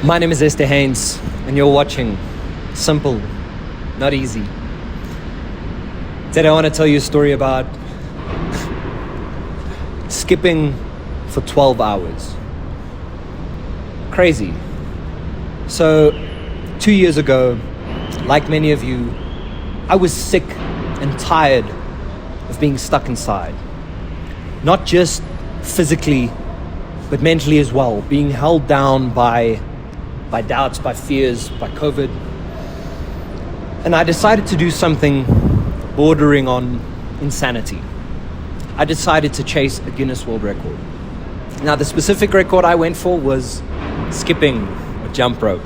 My name is Esther Haynes, and you're watching Simple, Not Easy. Today I want to tell you a story about skipping for 12 hours. Crazy. So, 2 years ago, like many of you, I was sick and tired of being stuck inside. Not just physically, but mentally as well, being held down by doubts, by fears, by COVID. And I decided to do something bordering on insanity. I decided to chase a Guinness World Record. Now, the specific record I went for was skipping a jump rope.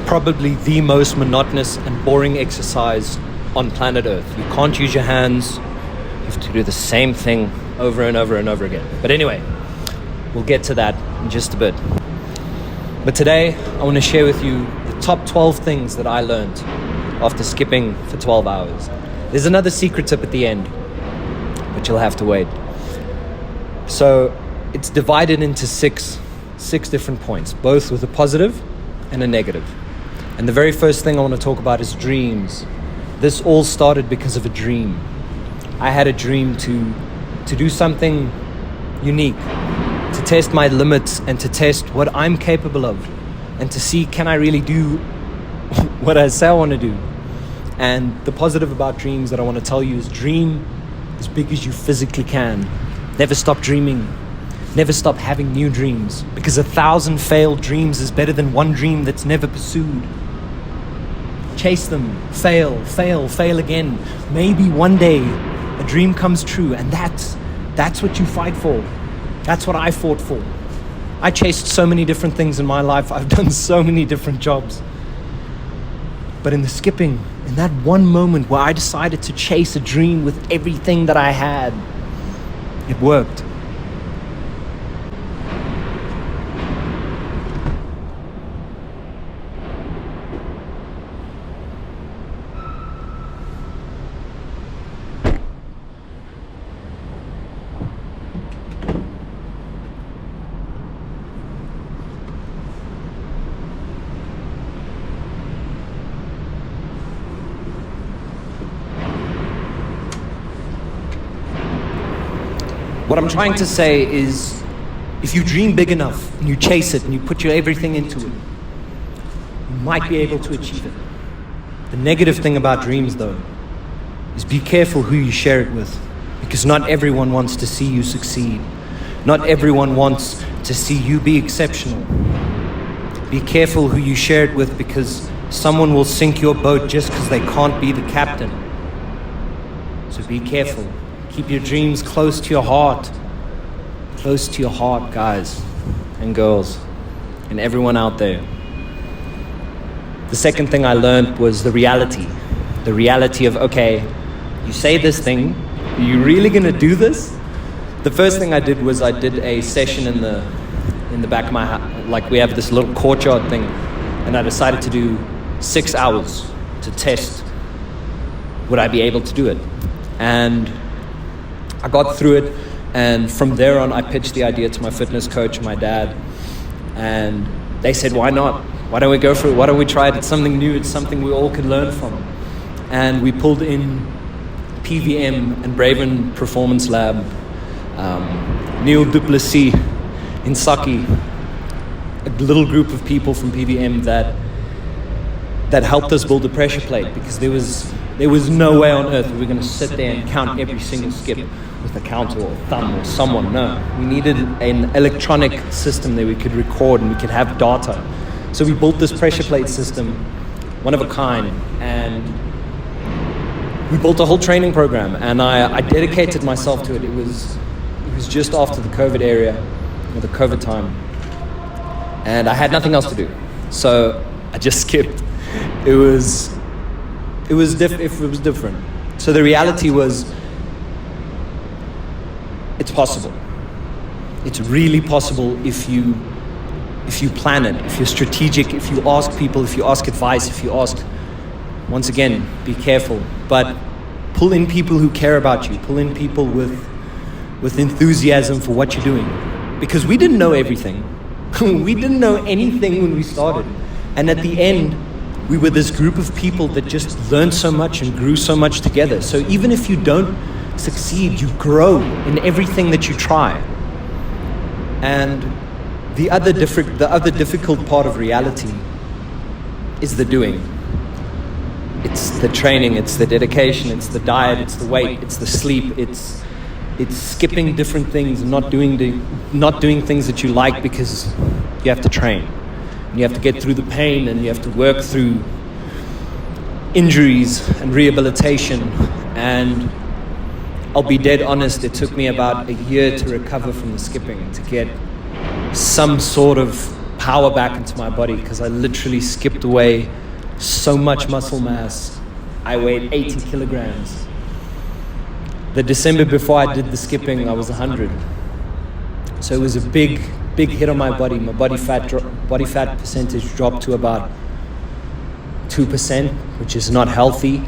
Probably the most monotonous and boring exercise on planet Earth. You can't use your hands. You have to do the same thing over and over and over again. But anyway, we'll get to that in just a bit. But today, I want to share with you the top 12 things that I learned after skipping for 12 hours. There's another secret tip at the end, but you'll have to wait. So it's divided into six different points, both with a positive and a negative. And the very first thing I want to talk about is dreams. This all started because of a dream. I had a dream to do something unique, to test my limits and to test what I'm capable of, and to see, can I really do what I say I want to do? And the positive about dreams that I want to tell you is dream as big as you physically can. Never stop dreaming. Never stop having new dreams, because 1,000 failed dreams is better than one dream that's never pursued. Chase them, fail again. Maybe one day a dream comes true, and that's what you fight for. That's what I fought for. I chased so many different things in my life. I've done so many different jobs. But in the skipping, in that one moment where I decided to chase a dream with everything that I had, it worked. What I'm trying to say is, if you dream big enough and you chase it and you put your everything into it, you might be able to achieve it. The negative thing about dreams, though, is be careful who you share it with, because not everyone wants to see you succeed. Not everyone wants to see you be exceptional. Be careful who you share it with, because someone will sink your boat just because they can't be the captain. So be careful. Keep your dreams close to your heart. Close to your heart, guys and girls, and everyone out there. The second thing I learned was the reality. The reality of, okay, you say this thing, are you really gonna do this? The first thing I did was I did a session in the back of my house. Like, we have this little courtyard thing, and I decided to do 6 hours to test, would I be able to do it? And I got through it, and from there on I pitched the idea to my fitness coach, my dad, and they said, why not? Why don't we go for it? Why don't we try it? It's something new, it's something we all can learn from. And we pulled in PVM and Braven Performance Lab, Neil Duplessis, Insaki, a little group of people from PVM that helped us build a pressure plate, because there was no way on earth we were going to sit there and count every single skip with a counter or a thumb or someone. No, we needed an electronic system that we could record and we could have data. So we built this pressure plate system, one of a kind, and we built a whole training program, and I dedicated myself to it. It was just after the COVID time, and I had nothing else to do, so I just skipped. It was different. So the reality was, it's possible. It's really possible if you plan it, if you're strategic, if you ask people, if you ask advice, if you ask, once again, be careful, but pull in people who care about you, pull in people with enthusiasm for what you're doing. Because we didn't know everything. We didn't know anything when we started. And at the end, we were this group of people that just learned so much and grew so much together. So even if you don't succeed, you grow in everything that you try. And the other difficult part of reality is the doing. It's the training, it's the dedication, it's the diet, it's the weight, it's the sleep, it's skipping different things and not doing things that you like because you have to train. And you have to get through the pain, and you have to work through injuries and rehabilitation. And I'll be dead honest, it took me about a year to recover from the skipping, to get some sort of power back into my body, because I literally skipped away so much muscle mass. I weighed 80 kilograms. The December before I did the skipping, I was 100. So it was a big hit on my body. My body fat percentage dropped to about 2%, which is not healthy.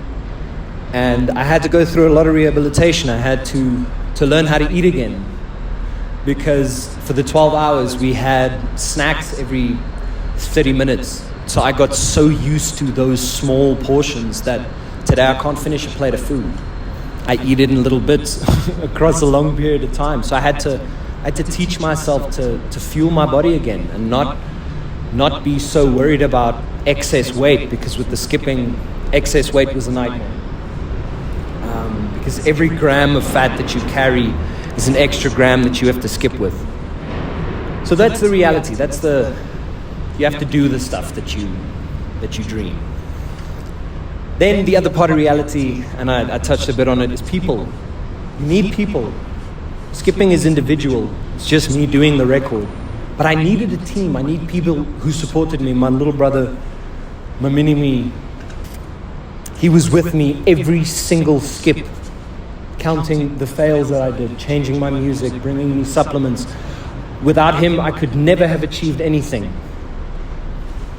And I had to go through a lot of rehabilitation. I had to learn how to eat again, because for the 12 hours we had snacks every 30 minutes. So I got so used to those small portions that today I can't finish a plate of food. I eat it in little bits across a long period of time. So I had to teach myself to fuel my body again, and not be so worried about excess weight, because with the skipping, excess weight was a nightmare. Because every gram of fat that you carry is an extra gram that you have to skip with. So that's the reality. You have to do the stuff that you dream. Then the other part of reality, and I touched a bit on it, is people. You need people. Skipping is individual. It's just me doing the record. But I needed a team. I need people who supported me. My little brother, my mini-me, he was with me every single skip, counting the fails that I did, changing my music, bringing me supplements. Without him, I could never have achieved anything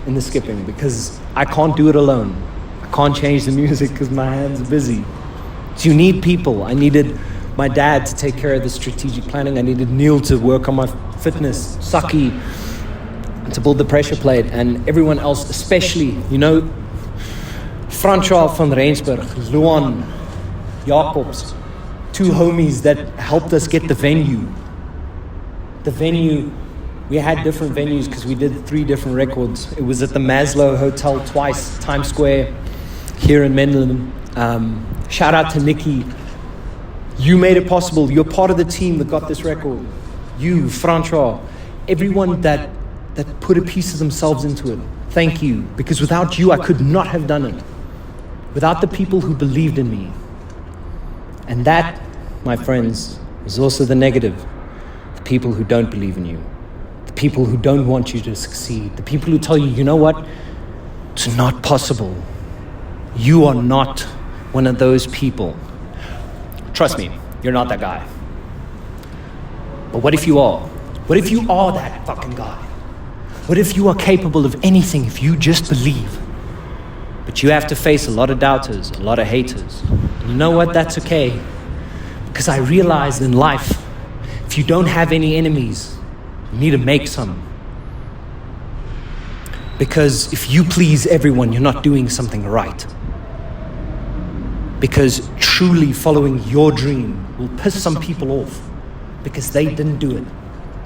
in the skipping, because I can't do it alone. I can't change the music because my hands are busy. So you need people. I needed my dad to take care of the strategic planning. I needed Neil to work on my fitness, Saki, and to build the pressure plate, and everyone else, especially, Francois van Rensburg, Luan, Jacobs, two homies that helped us get the venue. The venue, we had different venues because we did 3 different records. It was at the Maslow Hotel twice, Times Square, here in Menlyn. Shout out to Nikki. You made it possible. You're part of the team that got this record. You, Francois, everyone that put a piece of themselves into it. Thank you, because without you, I could not have done it. Without the people who believed in me. And that, my friends, is also the negative. The people who don't believe in you. The people who don't want you to succeed. The people who tell you, you know what? It's not possible. You are not one of those people. Trust me, you're not that guy. But what if you are? What if you are that fucking guy? What if you are capable of anything if you just believe? But you have to face a lot of doubters, a lot of haters. You know what? That's okay. Because I realized in life, if you don't have any enemies, you need to make some. Because if you please everyone, you're not doing something right. Because truly following your dream will piss some people off, because they didn't do it.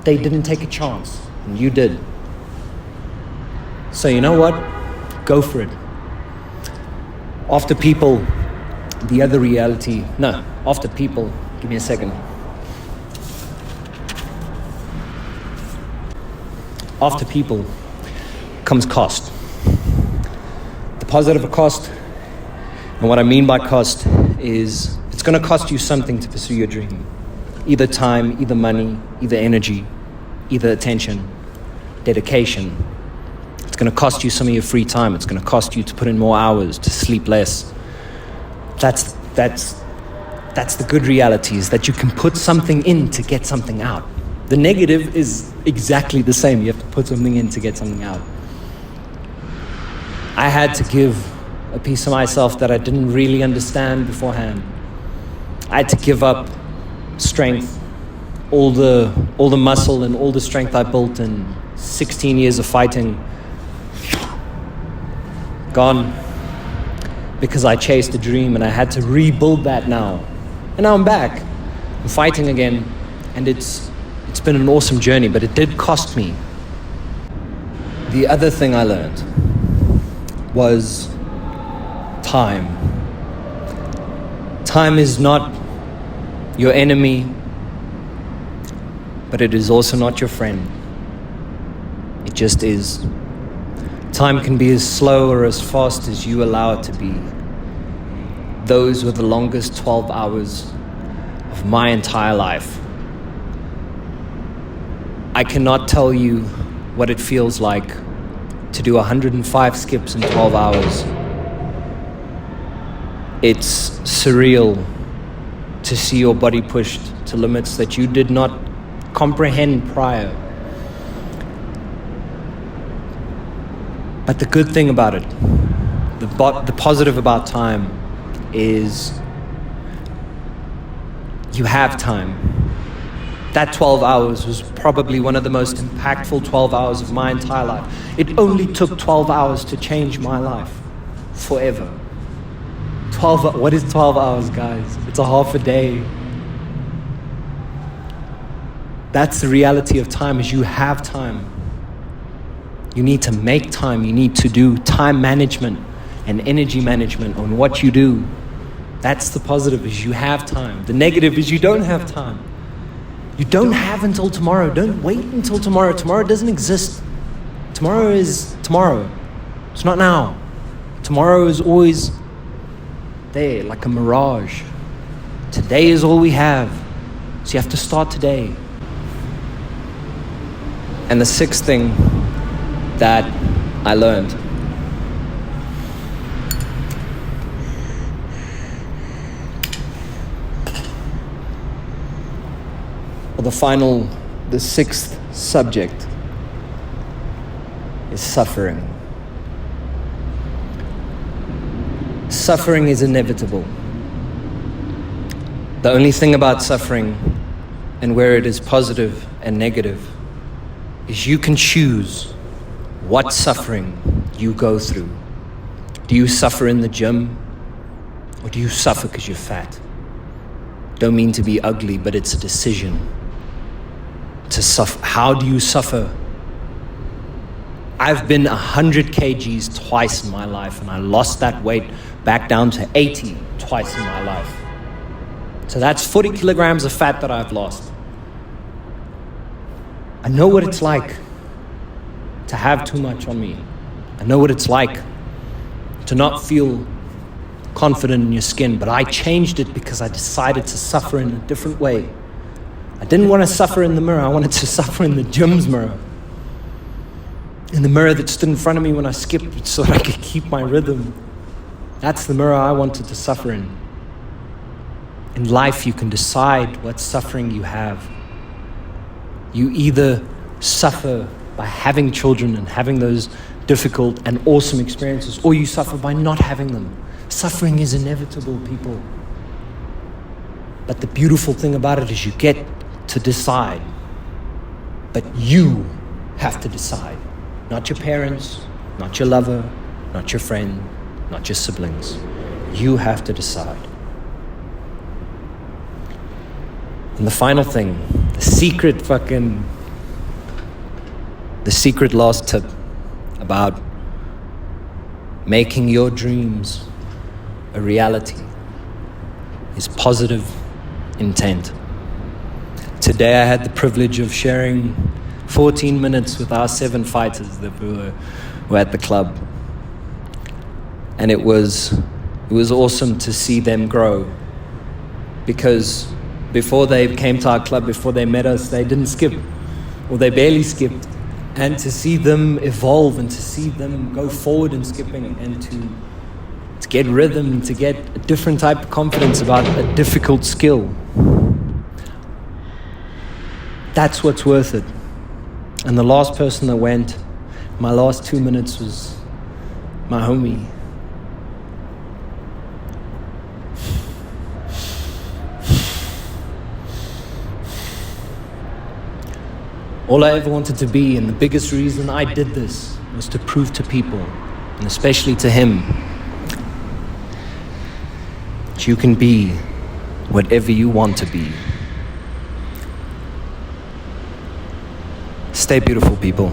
They didn't take a chance, and you did. So you know what? Go for it. After people, the other reality, after people, give me a second. After people comes cost. The positive cost, and what I mean by cost is it's going to cost you something to pursue your dream. Either time, either money, either energy, either attention, dedication. It's going to cost you some of your free time. It's going to cost you to put in more hours, to sleep less. That's the good reality, is that you can put something in to get something out. The negative is exactly the same. You have to put something in to get something out. I had to give a piece of myself that I didn't really understand beforehand. I had to give up strength, all the muscle and all the strength I built in 16 years of fighting, gone, because I chased a dream and I had to rebuild that now. And now I'm back. I'm fighting again, and it's been an awesome journey, but it did cost me. The other thing I learned was time. Time is not your enemy, but it is also not your friend. It just is. Time can be as slow or as fast as you allow it to be. Those were the longest 12 hours of my entire life. I cannot tell you what it feels like to do 105 skips in 12 hours. It's surreal to see your body pushed to limits that you did not comprehend prior. But the good thing about it, the positive about time is you have time. That 12 hours was probably one of the most impactful 12 hours of my entire life. It only took 12 hours to change my life forever. What is 12 hours, guys? It's a half a day. That's the reality of time, is you have time. You need to make time. You need to do time management and energy management on what you do. That's the positive, is you have time. The negative is you don't have time. You don't have until tomorrow. Don't wait until tomorrow. Tomorrow doesn't exist. Tomorrow is tomorrow. It's not now. Tomorrow is always there, like a mirage. Today is all we have. So you have to start today. And the sixth thing that I learned, the sixth subject is suffering. Suffering is inevitable. The only thing about suffering, and where it is positive and negative, is you can choose what suffering you go through. Do you suffer in the gym, or do you suffer because you're fat? Don't mean to be ugly, but it's a decision to suffer. How do you suffer? I've been 100 kgs twice in my life, and I lost that weight back down to 80 twice in my life. So that's 40 kilograms of fat that I've lost. I know what it's like to have too much on me. I know what it's like to not feel confident in your skin, but I changed it because I decided to suffer in a different way. I didn't want to suffer in the mirror. I wanted to suffer in the gym's mirror. In the mirror that stood in front of me when I skipped so that I could keep my rhythm. That's the mirror I wanted to suffer in. In life, you can decide what suffering you have. You either suffer by having children and having those difficult and awesome experiences, or you suffer by not having them. Suffering is inevitable, people. But the beautiful thing about it is you get to decide. But you have to decide. Not your parents, not your lover, not your friend, not your siblings. You have to decide. And the final thing, the secret last tip about making your dreams a reality is positive intent. Today I had the privilege of sharing 14 minutes with our 7 fighters that were at the club. And it was awesome to see them grow, because before they came to our club, before they met us, they didn't skip, or they barely skipped. And to see them evolve and to see them go forward in skipping and to get rhythm, to get a different type of confidence about a difficult skill, that's what's worth it. And the last person that went, my last 2 minutes, was my homie. All I ever wanted to be, and the biggest reason I did this, was to prove to people, and especially to him, that you can be whatever you want to be. Stay beautiful, people.